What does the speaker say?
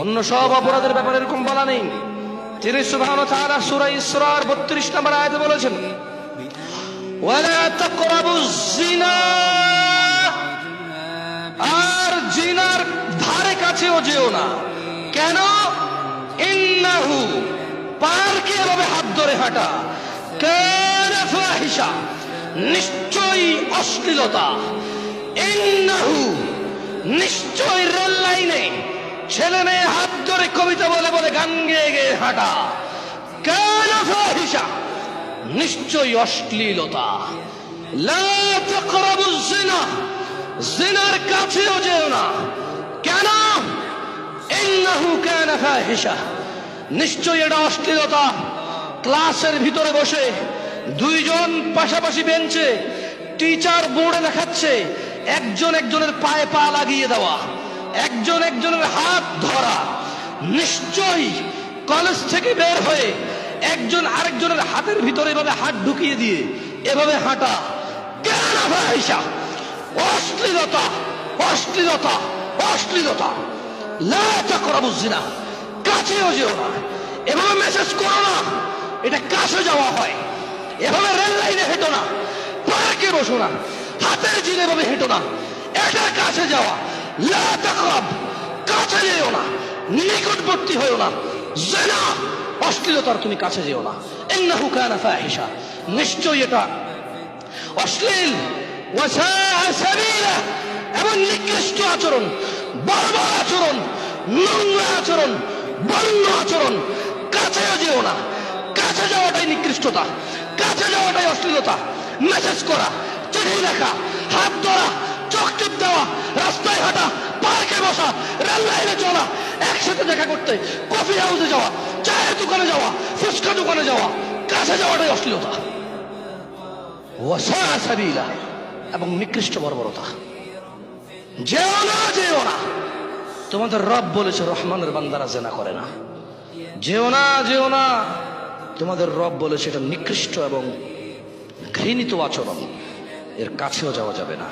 অন্য সব অপরাধের ব্যাপারে এরকম বলা নেই। তিনি সুবহানাহু ওয়া তাআলা সূরা ইসরার 32 নম্বর আয়াতে বলেছেন, ওয়ালা তাকরাবুজ জিনা, আর জিনার ধারে কাছেও যেও না। কেন? ইন্নাহু, পারকে এভাবে হাত ধরে হাঁটা, কানা ফাহিশা, নিশ্চয়ই অশ্লীলতা। ইন্নাহু, নিশ্চয় রেল লাইনে ছেলে মেয়ে হাত ধরে কবিতা বলে বলে গান গেয়ে গেয়ে হাঁটা, কানা ফাহিশা, নিশ্চয়ই অশ্লীলতা। লা তাকরাবুজ জিনা, জিনার কাছেও যেও না। কেন? ইন্নাহু কানা ফাহিশা, নিশ্চয়ই এটা অশ্লীলতা। ক্লাসের ভিতরে বসে দুইজন পাশাপাশি বেঞ্চে, টিচার বোর্ডে দেখাচ্ছে, একজন একজনের পায়ে পা লাগিয়ে দেওয়া, একজন একজনের হাত ধরা। নিশ্চয়ই কলেজ থেকে বের হয়ে একজন আরেকজনের হাতের ভিতরে এভাবে হাত ঢুকিয়ে দিয়ে এভাবে হাঁটা, কেন ফাহিশা, অশ্লীলতা, অশ্লীলতা, অশ্লীলতা। লা তাকরাবুজ জিনা, কাছেও যেও না। এভাবে মেসেজ করো না, এটা কাছে যাওয়া হয়। এভাবে রেল লাইনে হেঁটো না, পার্কে বসো না, হাতের জিনে ভাবে হেঁটো না, এটা কাছে যাওয়া। লা তাকরাব, কাছে যেও না, নিকটবর্তী হয়েও না। জিনা, অশ্লীলতার তুমি কাছে যেও না। ইন্নাহু কানা ফাহিশা, নিশ্চয়ই এটা অশ্লীল। ওয়া সাআ সাবিলা, এবং নিকৃষ্ট আচরণ, বর্বর আচরণ, নোংরা আচরণ, বন্য আচরণ। কাছেও যেও না। কাছে যাওয়াটাই নিকৃষ্টতা, কাছে যাওয়াটাই অশ্লীলতা। মেসেজ করা, চিঠি লেখা, হাত ধরা, চোখ টিপ দেওয়া, রাস্তায় হাঁটা, পার্কে বসা, রেল লাইনে চলা, একসাথে দেখা করতে, কফি হাউসে যাওয়া, চায়ের দোকানে যাওয়া, ফুচকা দোকানে যাওয়া, কাছে যাওয়াটাই অশ্লীলতা। ওয়া সাআ সাবিলা, এবং নিকৃষ্ট বর্বরতা। যেও না, যেও না। তোমাদের রব বলেছে রহমানের বান্দারা জেনা করে না। যেও না, যেও না। তোমাদের রব বলেছে এটা নিকৃষ্ট এবং ঘৃণিত আচরণ, এর কাছেও যাওয়া যাবে না।